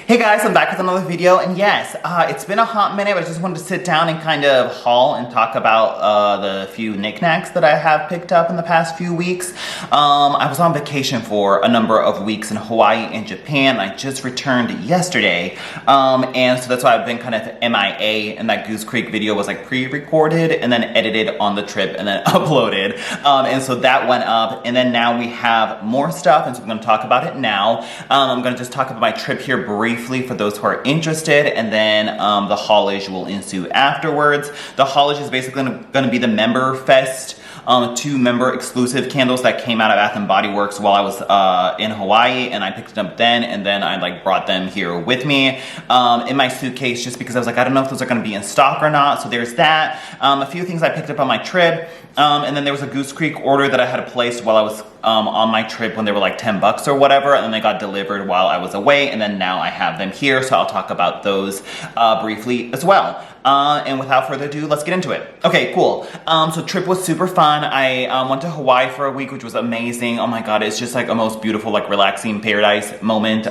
Hey guys, I'm back with another video, and yes, it's been a hot minute, but I just wanted to sit down and kind of haul and talk about the few knickknacks that I have picked up in the past few weeks. I was on vacation for a number of weeks in Hawaii and Japan. I just returned yesterday, and so that's why I've been kind of MIA, and that Goose Creek video was like pre-recorded and then edited on the trip and then uploaded, and so that went up, and then now we have more stuff, and so I'm going to talk about it now. I'm going to just talk about my trip here briefly for those who are interested, and then the haulage will ensue afterwards. The haulage is basically going to be the Member Fest 2 member exclusive candles that came out of Bath & Body Works while I was in Hawaii, and I picked them up then, and then I like brought them here with me in my suitcase just because I was like, I don't know if those are going to be in stock or not. So there's that. A few things I picked up on my trip, and then there was a Goose Creek order that I had placed while I was on my trip when they were like 10 bucks or whatever, and then they got delivered while I was away, and then now I have them here, so I'll talk about those briefly as well. And without further ado, let's get into it. Okay, cool. So trip was super fun. I went to Hawaii for a week, which was amazing. Oh my god, it's just like a most beautiful, like relaxing paradise moment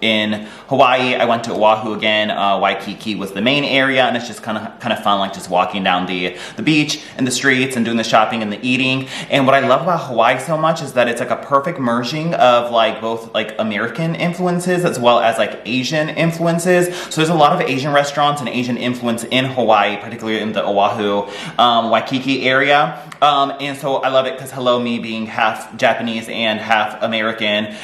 in Hawaii. I went to Oahu again. Waikiki was the main area, and it's just kind of fun, like just walking down the beach and the streets and doing the shopping and the eating. And what I love about Hawaii so much is that it's like a perfect merging of like both like American influences as well as like Asian influences. So there's a lot of Asian restaurants and Asian influence in Hawaii, particularly in the Oahu, Waikiki area. And so I love it because hello, me being half Japanese and half American,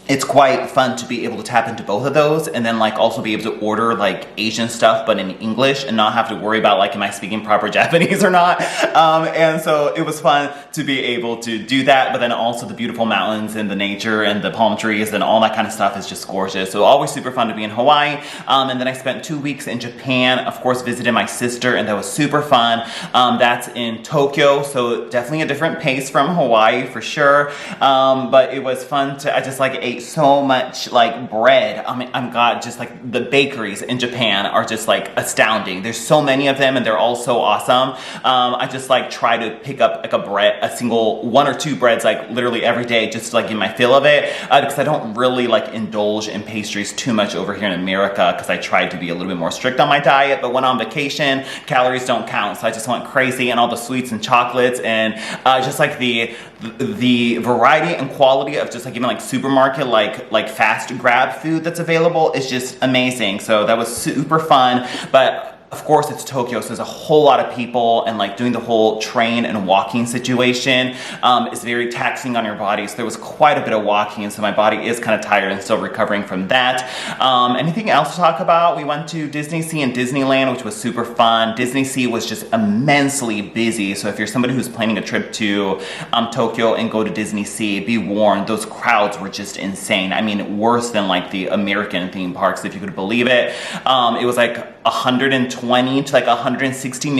it's quite fun to be able to tap into both of those and then like also be able to order like Asian stuff but in English and not have to worry about like, am I speaking proper Japanese or not? And so it was fun to be able to do that, but then also the beautiful mountains and the nature and the palm trees and all that kind of stuff is just gorgeous. So always super fun to be in Hawaii. And then I spent 2 weeks in Japan, of course, visited my sister, and that was super fun. That's in Tokyo, so definitely a different pace from Hawaii for sure. But it was fun I just like ate so much like bread. I mean, God, just like the bakeries in Japan are just like astounding. There's so many of them and they're all so awesome. I just like try to pick up like a single 1 or 2 breads like literally every day just to like get my fill of it, because I don't really like indulge in pastries too much over here in America because I tried to be a little bit more strict on my diet, but when on vacation, calories don't count, so I just went crazy, and all the sweets and chocolates and just like the variety and quality of just like even like supermarket like fast grab food that's available is just amazing. So that was super fun, but of course it's Tokyo, so there's a whole lot of people, and like doing the whole train and walking situation is very taxing on your body, so there was quite a bit of walking, and so my body is kind of tired and still recovering from that. Anything else to talk about? We went to Disney Sea and Disneyland, which was super fun. Disney Sea was just immensely busy, so if you're somebody who's planning a trip to Tokyo and go to Disney Sea, be warned, those crowds were just insane. I mean, worse than like the American theme parks, if you could believe it. It was like 120 to like 160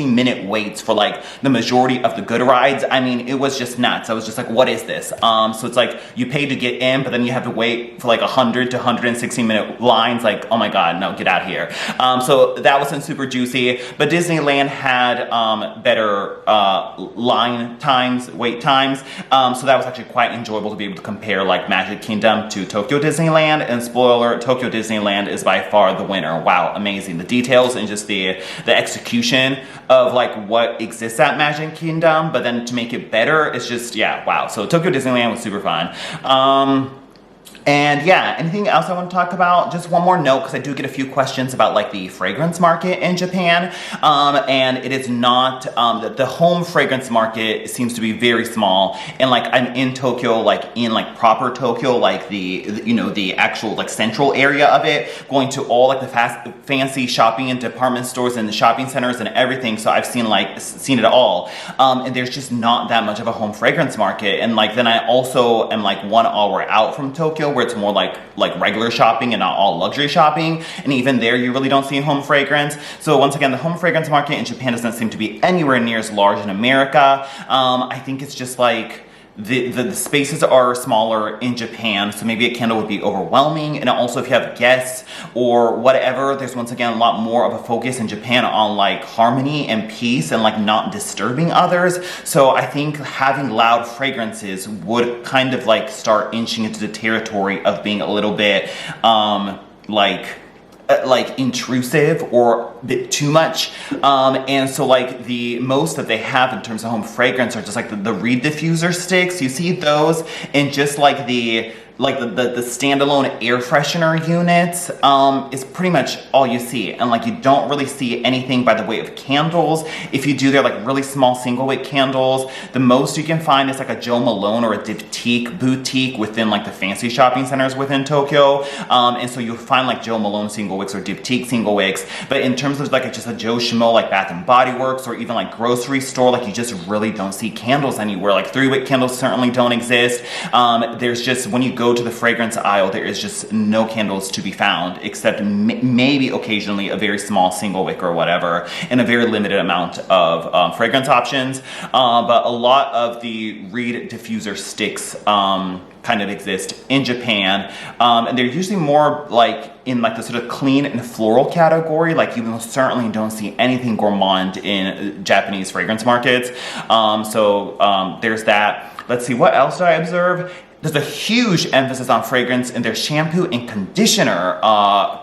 minute waits for like the majority of the good rides. I mean, it was just nuts. I was just like, what is this? So it's like you pay to get in, but then you have to wait for like 100 to 160 minute lines. Like, oh my god, no, get out here. So that wasn't super juicy, but Disneyland had better line times, wait times. So that was actually quite enjoyable to be able to compare like Magic Kingdom to Tokyo Disneyland. And spoiler, Tokyo Disneyland is by far the winner. Wow, amazing. The details and just the execution of like what exists at Magic Kingdom, but then to make it better, it's just, yeah, wow. So Tokyo Disneyland was super fun. And yeah, anything else I want to talk about? Just one more note, because I do get a few questions about like the fragrance market in Japan. And it is not, the home fragrance market seems to be very small. And like I'm in Tokyo, like in like proper Tokyo, like the actual like central area of it, going to all like the fancy shopping and department stores and the shopping centers and everything. So I've seen it all. And there's just not that much of a home fragrance market. And like then I also am like 1 hour out from Tokyo, where it's more like regular shopping and not all luxury shopping, and even there you really don't see home fragrance. So once again, the home fragrance market in Japan doesn't seem to be anywhere near as large in America. I think it's just like the spaces are smaller in Japan, so maybe a candle would be overwhelming. And also if you have guests or whatever, there's once again a lot more of a focus in Japan on like harmony and peace and like not disturbing others. So I think having loud fragrances would kind of like start inching into the territory of being a little bit like intrusive or a bit too much. And so like the most that they have in terms of home fragrance are just like the reed diffuser sticks. You see those in just like the standalone air freshener units is pretty much all you see. And like you don't really see anything by the way of candles. If you do, they're like really small single wick candles. The most you can find is like a Joe Malone or a Diptyque boutique within like the fancy shopping centers within Tokyo. And so you'll find like Joe Malone single wicks or Diptyque single wicks. But in terms of like just a Joe Schmo like Bath and Body Works or even like grocery store, like you just really don't see candles anywhere. Like 3-wick candles certainly don't exist. There's just, when you go to the fragrance aisle, there is just no candles to be found except maybe occasionally a very small single wick or whatever, and a very limited amount of fragrance options. But a lot of the reed diffuser sticks kind of exist in Japan, and they're usually more like in like the sort of clean and floral category. Like you certainly don't see anything gourmand in Japanese fragrance markets. So there's that. Let's see, what else did I observe? There's a huge emphasis on fragrance in their shampoo and conditioner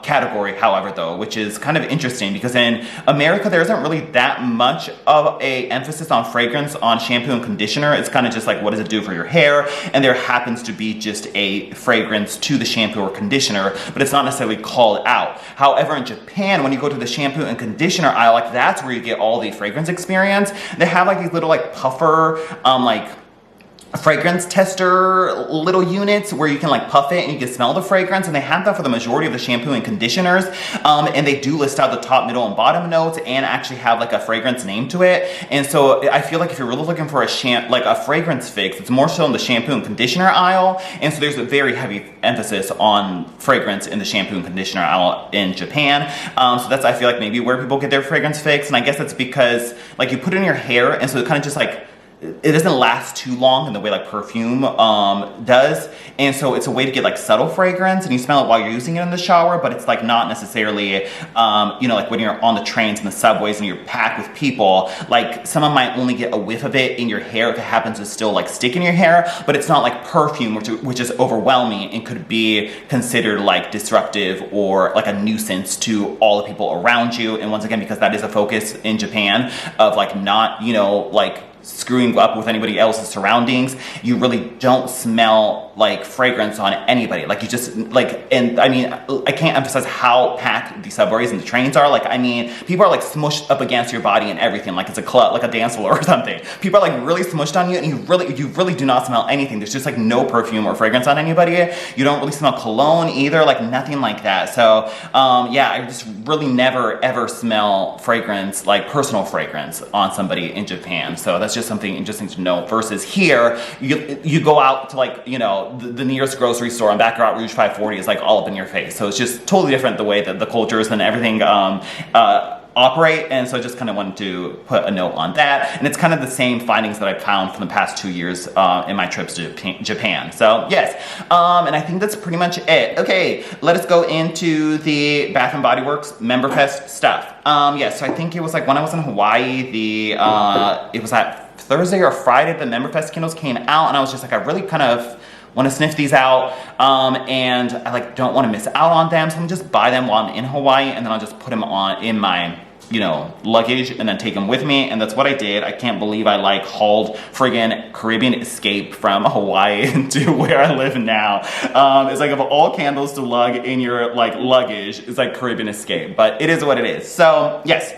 category, however, though, which is kind of interesting because in America, there isn't really that much of a emphasis on fragrance on shampoo and conditioner. It's kind of just like, what does it do for your hair? And there happens to be just a fragrance to the shampoo or conditioner, but it's not necessarily called out. However, in Japan, when you go to the shampoo and conditioner aisle, like that's where you get all the fragrance experience. They have like these little like puffer, fragrance tester little units where you can like puff it and you can smell the fragrance, and they have that for the majority of the shampoo and conditioners, and they do list out the top, middle, and bottom notes and actually have like a fragrance name to it. And so I feel like if you're really looking for a fragrance fix, it's more so in the shampoo and conditioner aisle. And so there's a very heavy emphasis on fragrance in the shampoo and conditioner aisle in Japan. So that's, I feel like, maybe where people get their fragrance fix. And I guess that's because like you put it in your hair, and so it kind of just like, it doesn't last too long in the way like perfume does, and so it's a way to get like subtle fragrance, and you smell it while you're using it in the shower, but it's like not necessarily like when you're on the trains and the subways and you're packed with people, like someone might only get a whiff of it in your hair if it happens to still like stick in your hair, but it's not like perfume which is overwhelming and could be considered like disruptive or like a nuisance to all the people around you. And once again, because that is a focus in Japan of like not like screwing up with anybody else's surroundings, you really don't smell like fragrance on anybody. Like you just like, and I mean, I can't emphasize how packed the subways and the trains are. Like, I mean, people are like smushed up against your body and everything, like it's a club, like a dance floor or something. People are like really smushed on you, and you really do not smell anything. There's just like no perfume or fragrance on anybody. You don't really smell cologne either, like nothing like that. So yeah, I just really never ever smell fragrance, like personal fragrance on somebody in Japan. So that's just something interesting to know. Versus here, you go out to like, the nearest grocery store, and Baccarat Rouge 540 is like all up in your face. So it's just totally different the way that the cultures and everything operate. And so I just kind of wanted to put a note on that. And it's kind of the same findings that I found from the past 2 years in my trips to Japan. So yes, and I think that's pretty much it. Okay, let us go into the Bath and Body Works Member Fest stuff. Yes, so I think it was like when I was in Hawaii, it was at Thursday or Friday, the Member Fest candles came out, and I was just like, I really kind of want to sniff these out, and I like don't want to miss out on them, so I'm just buy them while I'm in Hawaii, and then I'll just put them on in my luggage and then take them with me. And that's what I did. I can't believe I like hauled friggin' Caribbean Escape from Hawaii to where I live now. It's like of all candles to lug in your like luggage, it's like Caribbean Escape, but it is what it is. So yes.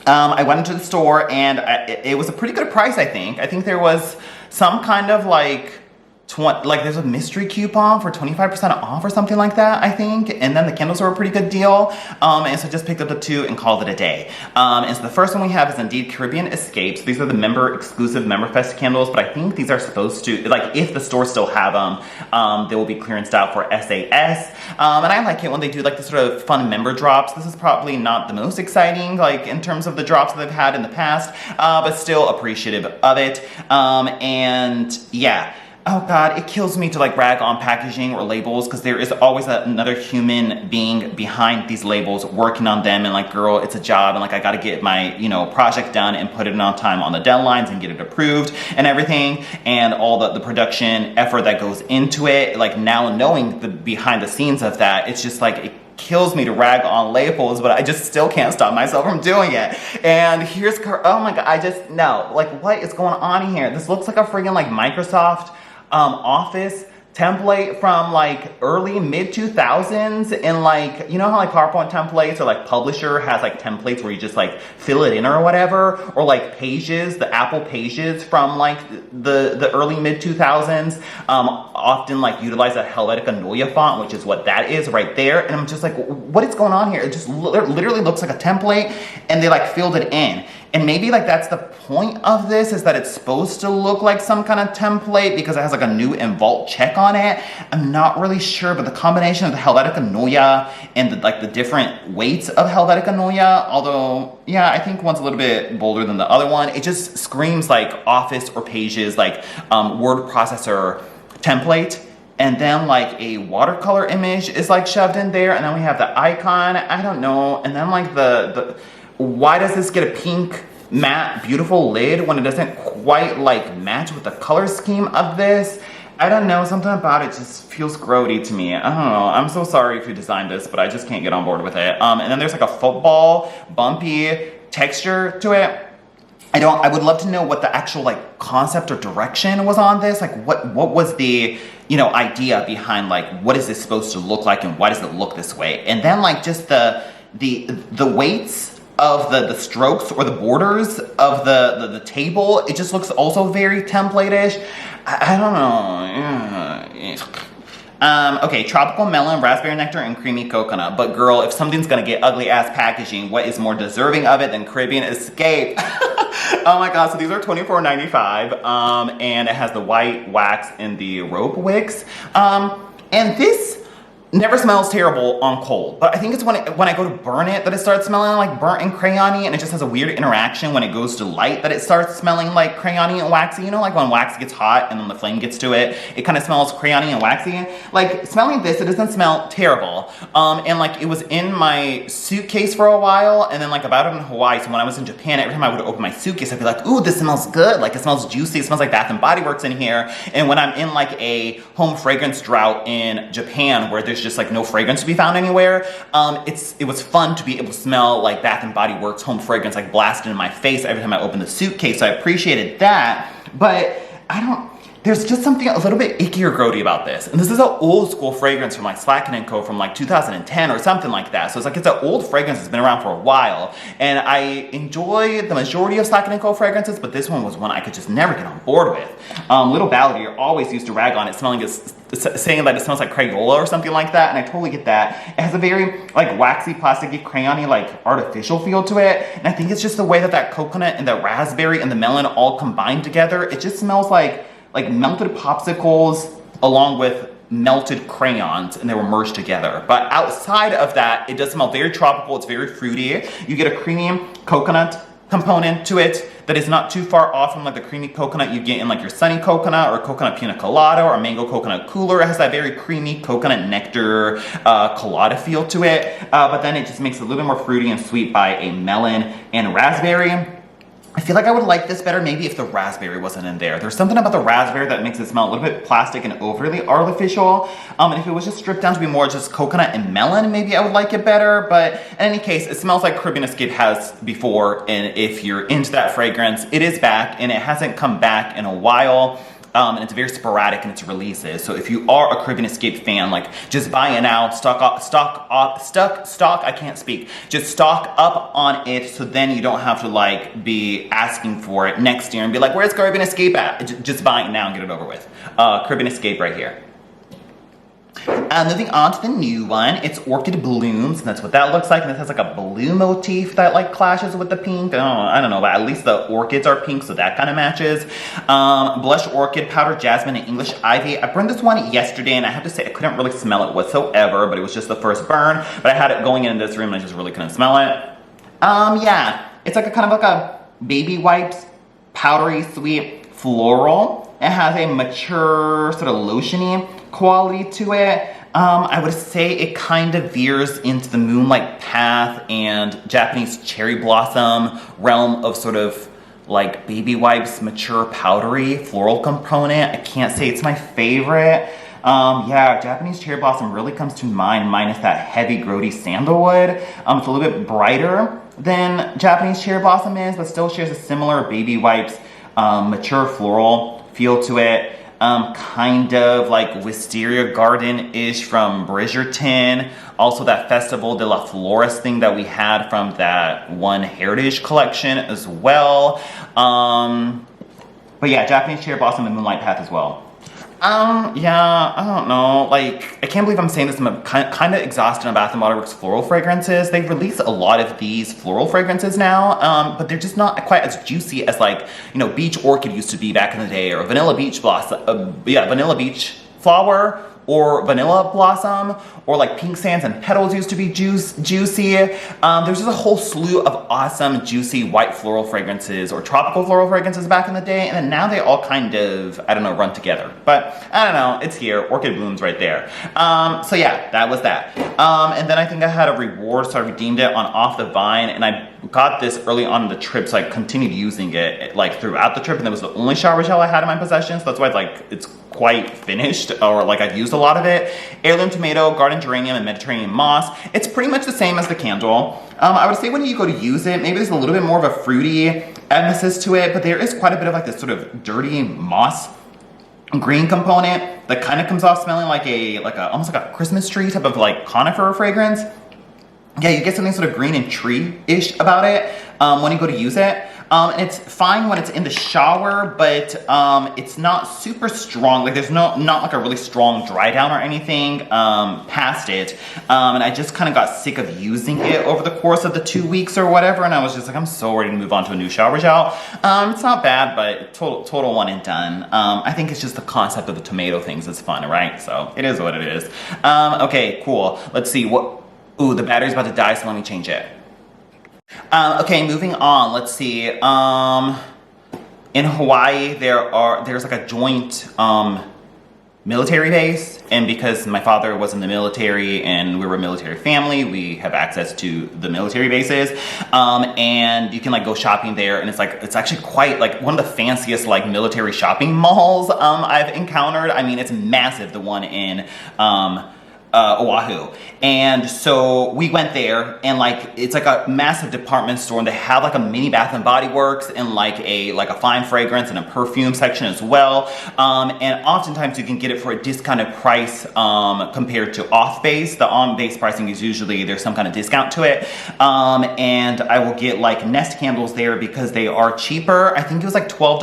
I went into the store, and it was a pretty good price, I think. I think there was some kind of like like there's a mystery coupon for 25% off or something like that, I think. And then the candles were a pretty good deal. And so just picked up the 2 and called it a day. And so the first one we have is indeed Caribbean Escapes. These are the member exclusive Member Fest candles, but I think these are supposed to, like if the stores still have them, they will be clearanced out for SAS. And I like it when they do like the sort of fun member drops. This is probably not the most exciting, like in terms of the drops that they've had in the past, but still appreciative of it. And yeah. Oh God, it kills me to like rag on packaging or labels because there is always another human being behind these labels working on them, and like, girl, it's a job, and like I gotta get my, you know, project done and put it on time on the deadlines and get it approved and everything, and all the production effort that goes into it. Like now knowing the behind the scenes of that, it's just like, it kills me to rag on labels, but I just still can't stop myself from doing it. And here's, oh my God, I just, no, like what is going on here? This looks like a friggin' like Microsoft Office template from like early mid 2000s, and like, you know how like PowerPoint templates or like Publisher has like templates where you just like fill it in or whatever, or like Pages, the Apple Pages from like the early mid 2000s often like utilize a Helvetica Neue font, which is what that is right there. And I'm just like, what is going on here? It just literally looks like a template, and they like filled it in. And maybe like that's the point of this, is that it's supposed to look like some kind of template because it has like a new and vault check on it. I'm not really sure, but the combination of the Helvetica Neue and the different weights of Helvetica Neue, although yeah, I think one's a little bit bolder than the other one, it just screams like Office or Pages, like word processor template. And then like a watercolor image is like shoved in there, and then we have the icon, I don't know, and then like why does this get a pink matte beautiful lid when it doesn't quite like match with the color scheme of this? I don't know, something about it just feels grody to me. I don't know, I'm so sorry if you designed this, but I just can't get on board with it. And then there's like a football bumpy texture to it. I would love to know what the actual like concept or direction was on this. Like what was the, you know, idea behind like, what is this supposed to look like and why does it look this way? And then like just the weights of the strokes or the borders of the table, it just looks also very template-ish. I don't know. Okay, tropical melon, raspberry nectar, and creamy coconut. But girl, if something's gonna get ugly ass packaging, what is more deserving of it than Caribbean Escape? Oh my God, so these are $24.95, and it has the white wax and the rope wicks. And this never smells terrible on cold, but I think it's when I go to burn it that it starts smelling like burnt and crayony, and it just has a weird interaction when it goes to light that it starts smelling like crayony and waxy. You know, like when wax gets hot and then the flame gets to it, it kind of smells crayony and waxy. Like smelling this, it doesn't smell terrible. And like it was in my suitcase for a while, and then like about it in Hawaii, so when I was in Japan, every time I would open my suitcase, I'd be like, ooh, this smells good. Like it smells juicy, it smells like Bath and Body Works in here. And when I'm in like a home fragrance drought in Japan where there's just like no fragrance to be found anywhere, it was fun to be able to smell like Bath and Body Works home fragrance like blasted in my face every time I opened the suitcase, so I appreciated that. But there's just something a little bit icky or grody about this. And this is an old school fragrance from like Slacken & Co. from like 2010 or something like that. So it's like, it's an old fragrance that's been around for a while. And I enjoy the majority of Slacken & Co. fragrances, but this one was one I could just never get on board with. Little Balladeer always used to rag on it, saying that it smells like Crayola or something like that, and I totally get that. It has a very like waxy, plasticky, crayony, like artificial feel to it. And I think it's just the way that coconut and the raspberry and the melon all combined together. It just smells like melted popsicles along with melted crayons, and they were merged together. But outside of that, it does smell very tropical. It's very fruity. You get a creamy coconut component to it that is not too far off from like the creamy coconut you get in like your sunny coconut or coconut pina colada or mango coconut cooler. It has that very creamy coconut nectar colada feel to it, but then it just makes it a little bit more fruity and sweet by a melon and raspberry. I feel like I would like this better maybe if the raspberry wasn't in there. There's something about the raspberry that makes it smell a little bit plastic and overly artificial. And if it was just stripped down to be more just coconut and melon, maybe I would like it better. But in any case, it smells like Caribbean Escape has before. And if you're into that fragrance, it is back, and it hasn't come back in a while. and it's very sporadic in its releases. So if you are a Caribbean Escape fan, like just buy it now, stock up on it, so then you don't have to like be asking for it next year and be like, where's Caribbean Escape at? Just buy it now and get it over with. Caribbean Escape right here. Moving on to the new one, it's Orchid Blooms, and that's what that looks like, and this has like a blue motif that like clashes with the pink. I don't know, but at least the orchids are pink, so that kind of matches. Blush Orchid, Powdered Jasmine, and English Ivy. I burned this one yesterday, and I have to say I couldn't really smell it whatsoever, but it was just the first burn, but I had it going into this room, and I just really couldn't smell it. Yeah, it's like a kind of like a baby wipes, powdery, sweet, floral. It has a mature, sort of lotiony quality to it. I would say it kind of veers into the Moonlight Path and Japanese cherry blossom realm of sort of like baby wipes, mature, powdery, floral component. I can't say it's my favorite. Yeah, Japanese cherry blossom really comes to mind, minus that heavy, grody sandalwood. It's a little bit brighter than Japanese cherry blossom is, but still shares a similar baby wipes, mature floral feel to it. Kind of like Wisteria Garden-ish from Bridgerton. Also that Festival de la Flores thing that we had from that one Heritage collection as well. But yeah, Japanese cherry blossom and Moonlight Path as well. Yeah, I don't know. Like, I can't believe I'm saying this. I'm kind of exhausted on Bath & Body Works floral fragrances. They've released a lot of these floral fragrances now, but they're just not quite as juicy as like, you know, Beach Orchid used to be back in the day, or Vanilla Beach Blossom, Vanilla Beach Flower, or Vanilla Blossom, or like Pink Sands and Petals used to be juicy. There's just a whole slew of awesome, juicy white floral fragrances or tropical floral fragrances back in the day, and then now they all kind of, I don't know, run together. But I don't know, it's here, Orchid Blooms right there. So yeah, that was that. And then I think I had a reward, so I redeemed it on Off the Vine, and I got this early on in the trip, so I continued using it like throughout the trip, and that was the only shower gel I had in my possession, so that's why it's quite finished, or like I've used a lot of it. Heirloom Tomato, Garden Geranium, and Mediterranean Moss. It's pretty much the same as the candle. I would say when you go to use it, maybe there's a little bit more of a fruity emphasis to it, but there is quite a bit of like this sort of dirty moss green component that kind of comes off smelling like almost like a Christmas tree type of like conifer fragrance. Yeah, you get something sort of green and tree-ish about it when you go to use it. And it's fine when it's in the shower, but it's not super strong. Like there's not like a really strong dry down or anything past it. And I just kind of got sick of using it over the course of the 2 weeks or whatever. And I was just like, I'm so ready to move on to a new shower gel. It's not bad, but total one and done. I think it's just the concept of the tomato things is fun, right? So it is what it is. Okay, cool. Let's see what. Ooh, the battery's about to die, so let me change it. Okay, moving on. Let's see. In Hawaii, there's like a joint military base, and because my father was in the military and we were a military family, we have access to the military bases, and you can like go shopping there, and it's actually quite like one of the fanciest like military shopping malls I've encountered. I mean, it's massive, the one in Oahu. And so we went there, and like it's like a massive department store, and they have like a mini Bath and Body Works and like a fine fragrance and a perfume section as well. And oftentimes you can get it for a discounted price compared to off-base. The on-base pricing is usually there's some kind of discount to it. And I will get like Nest candles there because they are cheaper. I think it was like $12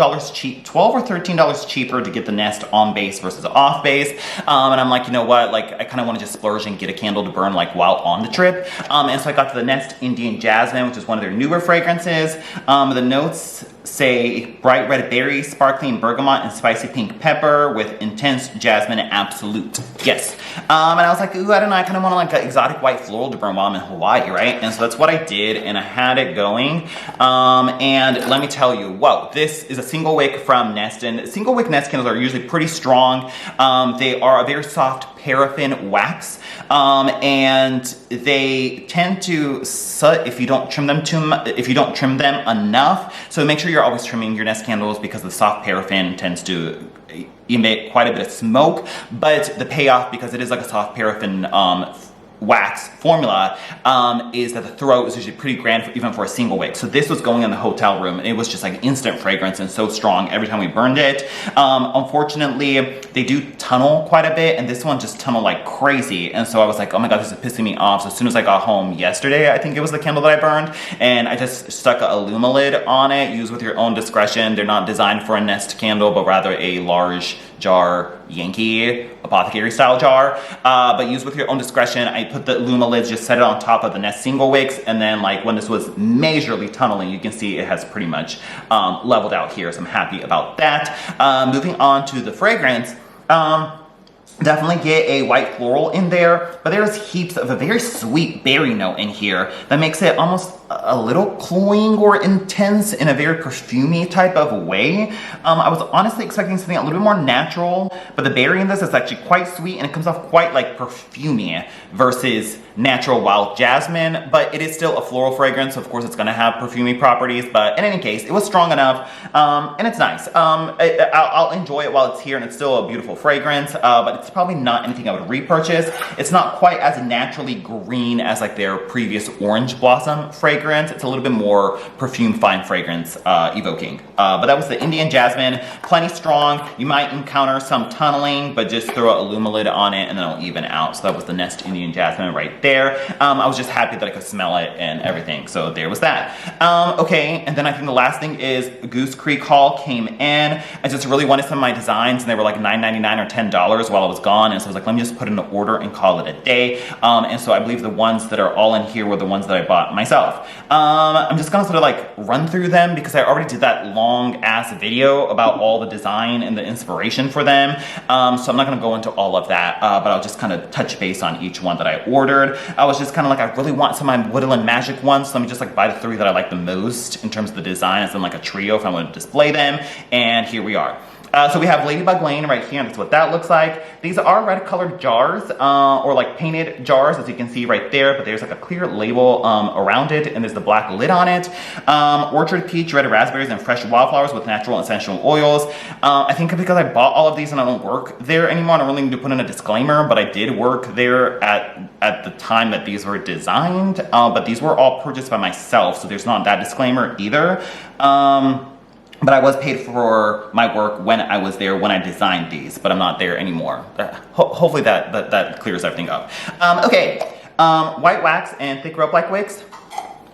or $13 cheaper to get the Nest on base versus off base. And I'm like, you know what? Like I kind of want to just splurge and get a candle to burn like while on the trip. And so I got to the Nest Indian Jasmine, which is one of their newer fragrances. The notes say bright red berry, sparkling bergamot, and spicy pink pepper with intense jasmine and absolute. Yes. And I was like, ooh, I don't know, I kind of want like an exotic white floral to burn while I'm in Hawaii, right? And so that's what I did, and I had it going. And let me tell you, whoa, this is a single wick from Nest, and single wick Nest candles are usually pretty strong. They are a very soft paraffin wax, and they tend to soot if you don't trim them enough. So make sure you're always trimming your Nest candles because the soft paraffin tends to emit quite a bit of smoke, but the payoff, because it is like a soft paraffin wax formula is that the throat is usually pretty grand even for a single wick. So this was going in the hotel room and it was just like instant fragrance and so strong every time we burned it. Unfortunately, they do tunnel quite a bit and this one just tunneled like crazy. And so I was like, oh my God, this is pissing me off. So as soon as I got home yesterday, I think it was the candle that I burned, and I just stuck a Illuma lid on it. Use with your own discretion. They're not designed for a Nest candle, but rather a large jar Yankee apothecary style jar, but use with your own discretion. I put the Illuma lids, just set it on top of the Nest single wicks, and then like when this was majorly tunneling, you can see it has pretty much leveled out here, so I'm happy about that. Moving on to the fragrance, definitely get a white floral in there, but there's heaps of a very sweet berry note in here that makes it almost a little cloying or intense in a very perfumey type of way. I was honestly expecting something a little bit more natural, but the berry in this is actually quite sweet and it comes off quite like perfumey versus natural wild jasmine, but it is still a floral fragrance, so of course it's gonna have perfumey properties, but in any case, it was strong enough, and it's nice. I'll enjoy it while it's here and it's still a beautiful fragrance, but it's probably not anything I would repurchase. It's not quite as naturally green as like their previous orange blossom fragrance. It's a little bit more perfume fine fragrance evoking. But that was the Indian Jasmine, plenty strong. You might encounter some tunneling, but just throw a Illuma lid on it and then it'll even out. So that was the Nest Indian Jasmine right there. I was just happy that I could smell it and everything. So there was that. Okay, and then I think the last thing is Goose Creek haul came in. I just really wanted some of my designs and they were like $9.99 or $10 while I was gone. And so I was like, let me just put in an order and call it a day. And so I believe the ones that are all in here were the ones that I bought myself. I'm just gonna sort of like run through them because I already did that long ass video about all the design and the inspiration for them. So I'm not gonna go into all of that, but I'll just kind of touch base on each one that I ordered. I was just kind of like, I really want some of my Woodland Magic ones, so let me just like buy the 3 that I like the most in terms of the design, as in like a trio if I want to display them, and here we are. So we have Ladybug Lane right here, and that's what that looks like. These are red colored jars, or like painted jars, as you can see right there, but there's like a clear label around it, and there's the black lid on it. Orchard Peach, Red Raspberries, and Fresh Wildflowers with natural essential oils. I think because I bought all of these and I don't work there anymore, I don't really need to put in a disclaimer, but I did work there at the time that these were designed, but these were all purchased by myself, so there's not that disclaimer either. But I was paid for my work when I was there when I designed these, but I'm not there anymore. Hopefully that clears everything up. Okay, white wax and thick rope-like wicks.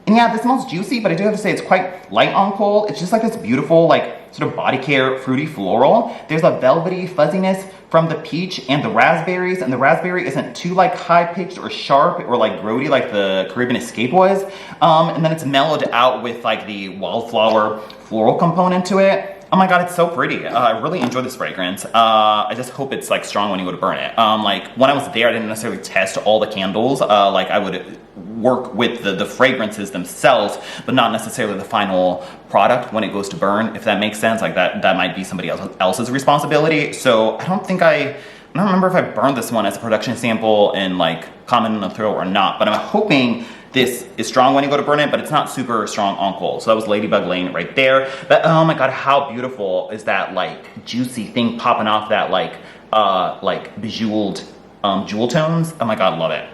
And yeah, this smells juicy, but I do have to say it's quite light on coal. It's just like this beautiful, like, sort of body care, fruity floral. There's a velvety fuzziness from the peach and the raspberries, and the raspberry isn't too like high-pitched or sharp or like grody like the Caribbean Escape was. And then it's mellowed out with like the wildflower floral component to it. Oh my God, it's so pretty. I really enjoy this fragrance. I just hope it's like strong when you go to burn it. Like when I was there, I didn't necessarily test all the candles. Like I would work with the fragrances themselves, but not necessarily the final product when it goes to burn, if that makes sense. Like that might be somebody else's responsibility. So I don't remember if I burned this one as a production sample and like comment on the throw or not, but I'm hoping this is strong when you go to burn it, but it's not super strong on coal. So that was Ladybug Lane right there. But oh my God, how beautiful is that like juicy thing popping off that like bejeweled jewel tones. Oh my God, love it.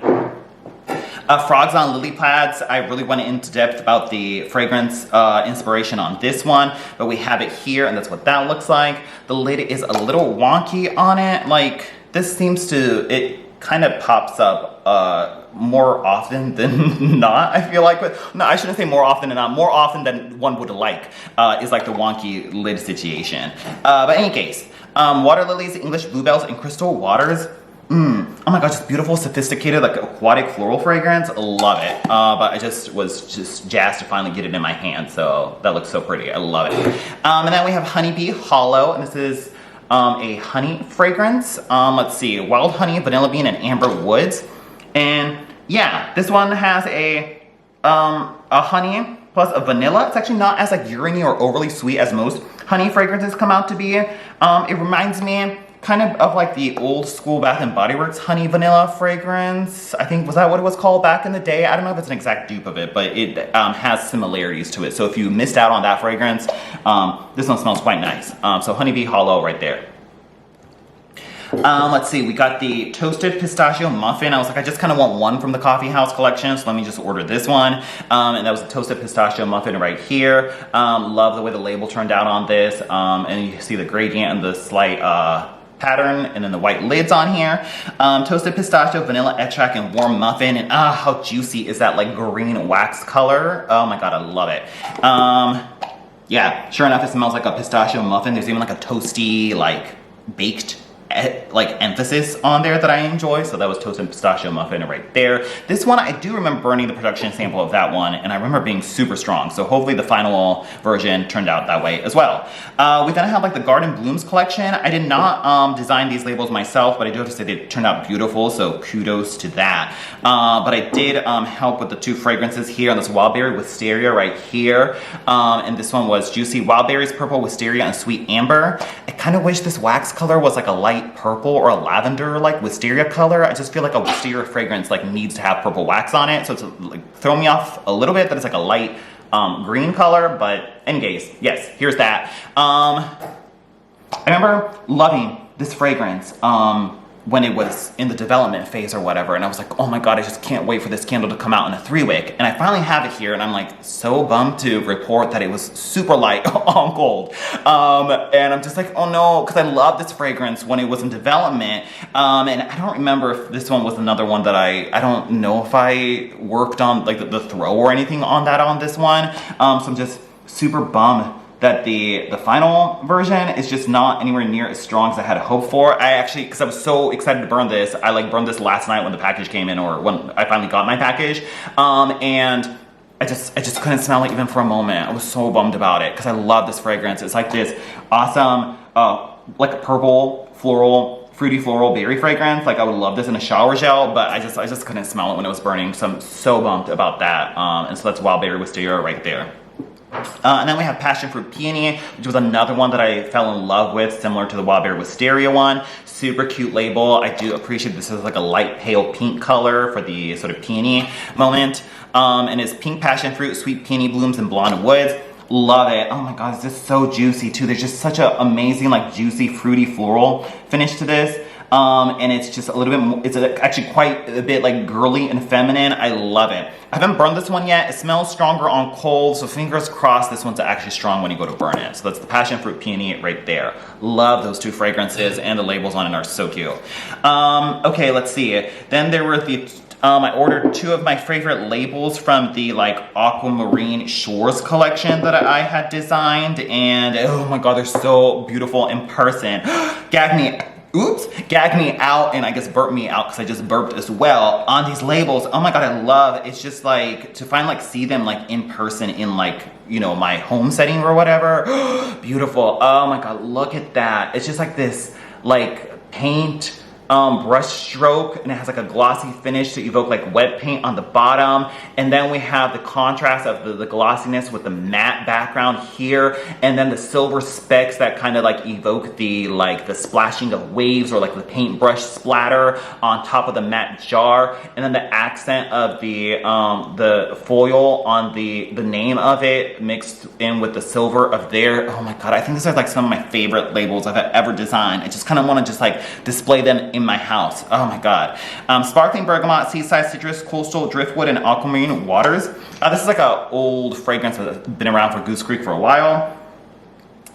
Frogs on Lily Pads. I really went into depth about the fragrance inspiration on this one, but we have it here and that's what that looks like. The lid is a little wonky on it. Like this seems to, it kind of pops up more often than not, I feel like. No, I shouldn't say more often than not. More often than one would like is like the wonky lid situation. But in any case, water lilies, English bluebells, and crystal waters. Oh my God, just beautiful, sophisticated, like aquatic floral fragrance. Love it. But I was just jazzed to finally get it in my hand. So that looks so pretty. I love it. And then we have Honeybee Hollow, and this is a honey fragrance. Let's see, wild honey, vanilla bean, and amber woods. And yeah, this one has a honey plus a vanilla. It's actually not as like urine-y or overly sweet as most honey fragrances come out to be. It reminds me kind of like the old school Bath & Body Works honey vanilla fragrance. I think, was that what it was called back in the day? I don't know if it's an exact dupe of it, but it has similarities to it. So if you missed out on that fragrance, this one smells quite nice. So Honeybee Hollow right there. Let's see, we got the toasted pistachio muffin. I was like, I just kind of want one from the coffee house collection, so let me just order this one. And that was a toasted pistachio muffin right here. Love the way the label turned out on this. And you see the gradient and the slight pattern, and then the white lids on here. Toasted pistachio, vanilla extract, and warm muffin. And how juicy is that like green wax color? Oh my God, I love it. Yeah, sure enough, it smells like a pistachio muffin. There's even like a toasty, like baked like emphasis on there that I enjoy. So that was toasted pistachio muffin right there. This one, I do remember burning the production sample of that one, and I remember being super strong. So hopefully the final version turned out that way as well. We then have like the Garden Blooms collection. I did not design these labels myself, but I do have to say they turned out beautiful, so kudos to that. But I did help with the two fragrances here on this Wild Berry Wisteria right here. And this one was Juicy Wild Berries Purple Wisteria and Sweet Amber. I kind of wish this wax color was like a light purple or a lavender like wisteria color. I just feel like a wisteria fragrance like needs to have purple wax on it, so it's like throw me off a little bit that it's like a light green color. But in case, yes, here's that. I remember loving this fragrance when it was in the development phase or whatever, and I was like, oh my God, I just can't wait for this candle to come out in a 3-wick. And I finally have it here, and I'm like so bummed to report that it was super light on cold. And I'm just like, oh no, because I love this fragrance when it was in development. And I don't remember if this one was another one that I don't know if I worked on like the throw or anything on that on this one. So I'm just super bummed that the final version is just not anywhere near as strong as I had hoped for. I actually, because I was so excited to burn this, I like burned this last night when the package came in, or when I finally got my package. And I just couldn't smell it even for a moment. I was so bummed about it because I love this fragrance. It's like this awesome, like a purple floral, fruity floral berry fragrance. Like I would love this in a shower gel, but I just couldn't smell it when it was burning. So I'm so bummed about that. And so that's Wild Berry Wisteria right there. And then we have Passion Fruit Peony, which was another one that I fell in love with, similar to the Wild Berry Wisteria one. Super cute label. I do appreciate this is like a light pale pink color for the sort of peony moment. And it's pink passion fruit, sweet peony blooms, and blonde woods. Love it. Oh my God, it's just so juicy too. There's just such an amazing like juicy fruity floral finish to this. And it's just a little bit more, it's actually quite a bit like girly and feminine. I love it. I haven't burned this one yet. It smells stronger on cold, so fingers crossed this one's actually strong when you go to burn it. So that's the Passion Fruit Peony right there. Love those two fragrances, and the labels on it are so cute. Okay, let's see. Then there were the I ordered 2 of my favorite labels from the like Aquamarine Shores collection that I had designed, and oh my God, they're so beautiful in person. Gagged me out, and I guess burped me out because I just burped as well on these labels. Oh my God, I love, it's just like to finally like see them like in person in like, you know, my home setting or whatever. Beautiful. Oh my God, look at that. It's just like this like paint brush stroke, and it has like a glossy finish to evoke like wet paint on the bottom. And then we have the contrast of the glossiness with the matte background here, and then the silver specks that kind of like evoke the like the splashing of waves or like the paintbrush splatter on top of the matte jar. And then the accent of the foil on the name of it mixed in with the silver of there. Oh my God, I think these are like some of my favorite labels I've ever designed. I just kind of want to just like display them in my house. Oh my God. Sparkling Bergamot, Seaside Citrus, Coastal Driftwood, and Aquamarine Waters. This is like an old fragrance that's been around for Goose Creek for a while.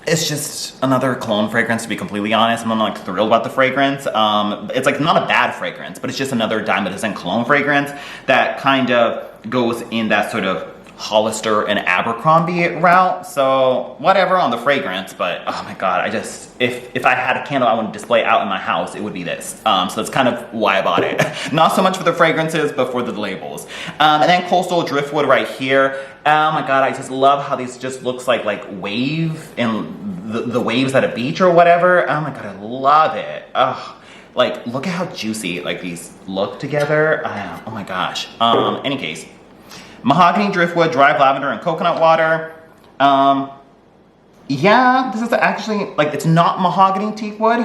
It's just another cologne fragrance, to be completely honest. I'm not like thrilled about the fragrance. It's like not a bad fragrance, but it's just another dime a dozen cologne fragrance that kind of goes in that sort of Hollister and Abercrombie route. So whatever on the fragrance, but oh my God, I just, if I had a candle I want to display out in my house, it would be this. So that's kind of why I bought it. Not so much for the fragrances, but for the labels. And then Coastal Driftwood right here. Oh my God, I just love how these just looks like wave and the waves at a beach or whatever. Oh my God, I love it. Oh, like look at how juicy like these look together. Oh my gosh. Any case. Mahogany Driftwood, Dried Lavender, and Coconut Water. Yeah, this is actually, like, it's not mahogany teak wood.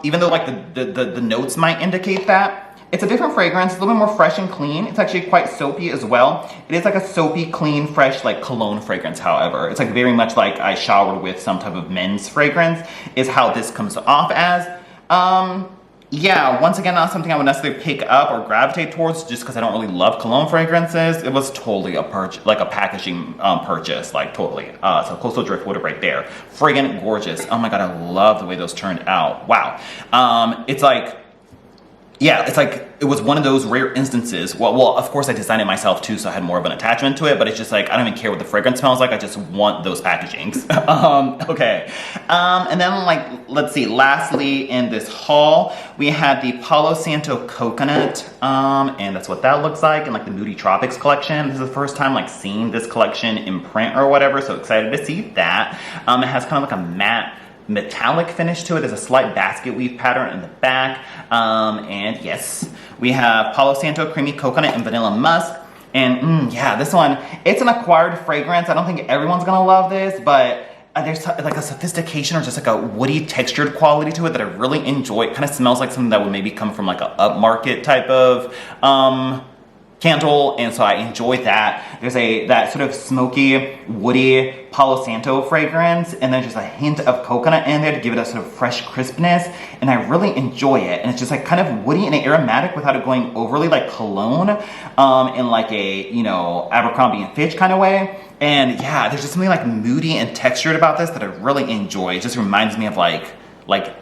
Even though, like, the notes might indicate that. It's a different fragrance, a little bit more fresh and clean. It's actually quite soapy as well. It is like a soapy, clean, fresh, like, cologne fragrance, however. It's, like, very much like I showered with some type of men's fragrance, is how this comes off as. Yeah, once again, not something I would necessarily pick up or gravitate towards just because I don't really love cologne fragrances. It was totally a packaging purchase, like totally. So Coastal Driftwood right there. Friggin' gorgeous. Oh my god, I love the way those turned out. Wow. It's like, yeah, it's like, it was one of those rare instances. Well, of course I designed it myself too, so I had more of an attachment to it, but it's just like, I don't even care what the fragrance smells like, I just want those packagings. Okay. And then like, let's see, lastly in this haul, we had the Palo Santo Coconut, and that's what that looks like in like the Moody Tropics collection. This is the first time like seeing this collection in print or whatever, so excited to see that. It has kind of like a matte metallic finish to it. There's a slight basket weave pattern in the back. And yes, we have Palo Santo Creamy Coconut and Vanilla Musk. And yeah, this one, it's an acquired fragrance. I don't think everyone's gonna love this, but there's like a sophistication or just like a woody textured quality to it that I really enjoy. It kind of smells like something that would maybe come from like a upmarket type of candle, and so I enjoy that. There's that sort of smoky, woody Palo Santo fragrance, and then just a hint of coconut in there to give it a sort of fresh crispness, and I really enjoy it. And it's just like kind of woody and aromatic without it going overly like cologne, in like a, you know, Abercrombie and Fitch kind of way. And yeah, there's just something like moody and textured about this that I really enjoy. It just reminds me of like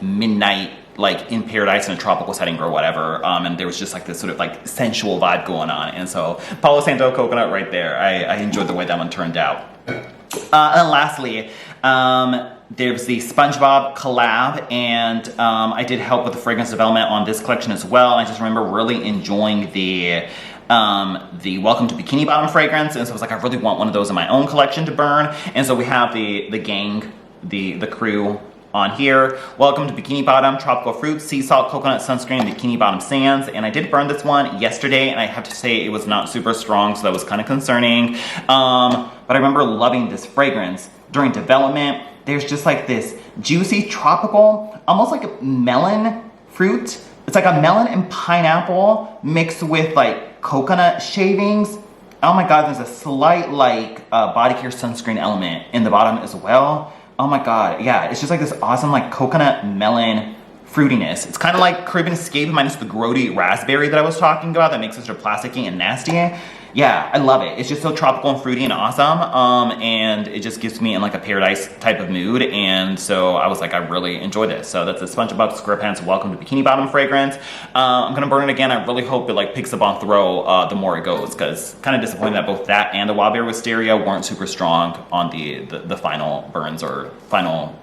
midnight, like in paradise in a tropical setting or whatever, and there was just like this sort of like sensual vibe going on. And so Palo Santo Coconut right there, I enjoyed the way that one turned out. And lastly, there's the SpongeBob collab, and I did help with the fragrance development on this collection as well. And I just remember really enjoying the Welcome to Bikini Bottom fragrance, and so I was like, I really want one of those in my own collection to burn. And so we have the gang, the crew on here. Welcome to Bikini Bottom, Tropical Fruit, Sea Salt, Coconut Sunscreen, Bikini Bottom Sands. And I did burn this one yesterday, and I have to say it was not super strong, so that was kind of concerning. But I remember loving this fragrance during development. There's just like this juicy, tropical, almost like a melon fruit. It's like a melon and pineapple mixed with like coconut shavings. Oh my god, there's a slight like body care sunscreen element in the bottom as well. Oh my god, yeah, it's just like this awesome like coconut melon fruitiness. It's kind of like Caribbean Escape minus the grody raspberry that I was talking about that makes it sort of plasticky and nasty. Yeah, I love it. It's just so tropical and fruity and awesome, and it just gives me in like a paradise type of mood, and so I was like, I really enjoy this. So that's the SpongeBob SquarePants Welcome to Bikini Bottom fragrance. I'm gonna burn it again. I really hope it like picks up on throw the more it goes, because kind of disappointed that both that and the Wild Wisteria weren't super strong on the final burns or final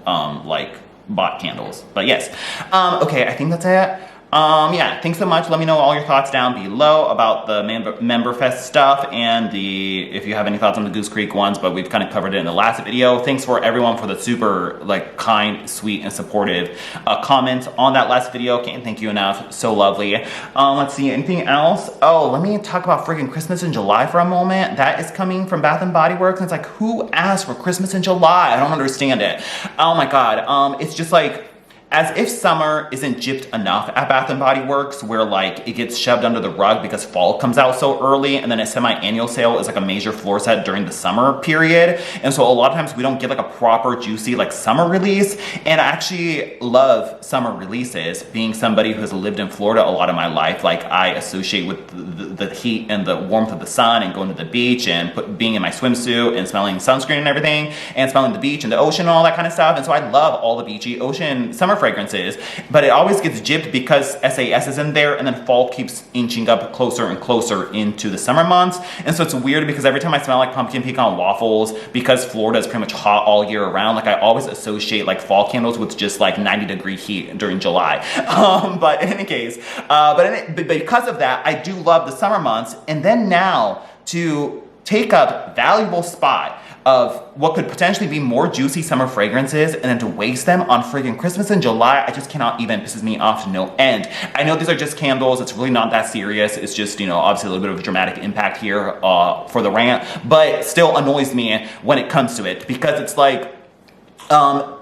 like bot candles. But yes, okay, I think that's it. Yeah, thanks so much. Let me know all your thoughts down below about the Memberfest stuff, and if you have any thoughts on the Goose Creek ones, but we've kind of covered it in the last video. Thanks for everyone for the super like kind, sweet, and supportive comments on that last video. Can't thank you enough. So lovely. Let's see, anything else? Oh, let me talk about freaking Christmas in July for a moment. That is coming from Bath & Body Works, and it's like, who asked for Christmas in July? I don't understand it. Oh my god. It's just like, as if summer isn't gypped enough at Bath & Body Works, where like it gets shoved under the rug because fall comes out so early, and then a semi-annual sale is like a major floor set during the summer period. And so a lot of times we don't get like a proper juicy like summer release. And I actually love summer releases. Being somebody who has lived in Florida a lot of my life, like I associate with the heat and the warmth of the sun and going to the beach and being in my swimsuit and smelling sunscreen and everything, and smelling the beach and the ocean and all that kind of stuff. And so I love all the beachy ocean summer fragrances, but it always gets gypped because SAS is in there, and then fall keeps inching up closer and closer into the summer months. And so it's weird because every time I smell like pumpkin pecan waffles, because Florida is pretty much hot all year around, like I always associate like fall candles with just like 90-degree heat during July. But in any case, because of that, I do love the summer months. And then now to take up valuable spot of what could potentially be more juicy summer fragrances, and then to waste them on friggin' Christmas in July, I just cannot even. Pisses me off to no end. I know these are just candles, it's really not that serious, it's just, you know, obviously a little bit of a dramatic impact here for the rant, but still annoys me when it comes to it, because it's like,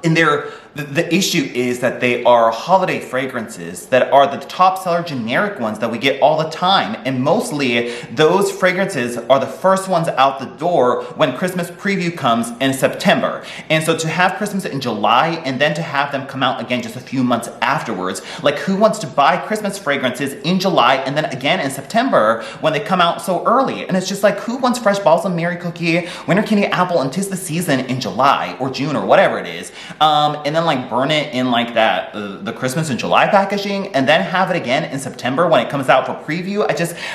in their The issue is that they are holiday fragrances that are the top seller generic ones that we get all the time. And mostly those fragrances are the first ones out the door when Christmas preview comes in September. And so to have Christmas in July and then to have them come out again just a few months afterwards, like who wants to buy Christmas fragrances in July and then again in September when they come out so early? And it's just like, who wants fresh balsam Mary cookie, winter candy apple, and 'tis the season in July or June or whatever it is, and then like burn it in like that the Christmas in July packaging and then have it again in September when it comes out for preview?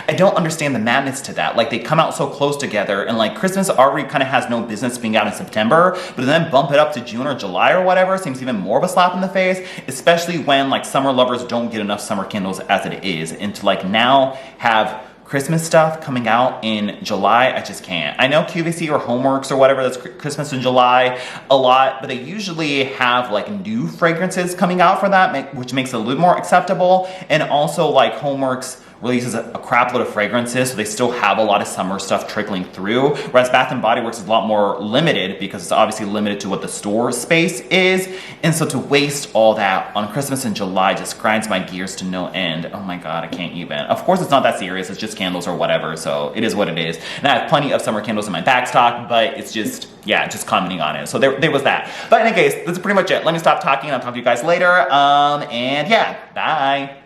I don't understand the madness to that. Like they come out so close together, and like Christmas already kind of has no business being out in September, but then bump it up to June or July or whatever seems even more of a slap in the face, especially when like summer lovers don't get enough summer candles as it is, and to like now have Christmas stuff coming out in July, I just can't. I know QVC or Homeworks or whatever that's Christmas in July a lot, but they usually have like new fragrances coming out for that, which makes it a little more acceptable. And also like Homeworks releases a crap load of fragrances, so they still have a lot of summer stuff trickling through, whereas Bath & Body Works is a lot more limited because it's obviously limited to what the store space is. And so to waste all that on Christmas in July just grinds my gears to no end. Oh my god, I can't even. Of course it's not that serious, it's just candles or whatever, so it is what it is. And I have plenty of summer candles in my back stock, but it's just, yeah, just commenting on it. So there was that. But in any case, that's pretty much it. Let me stop talking and I'll talk to you guys later. And yeah, bye.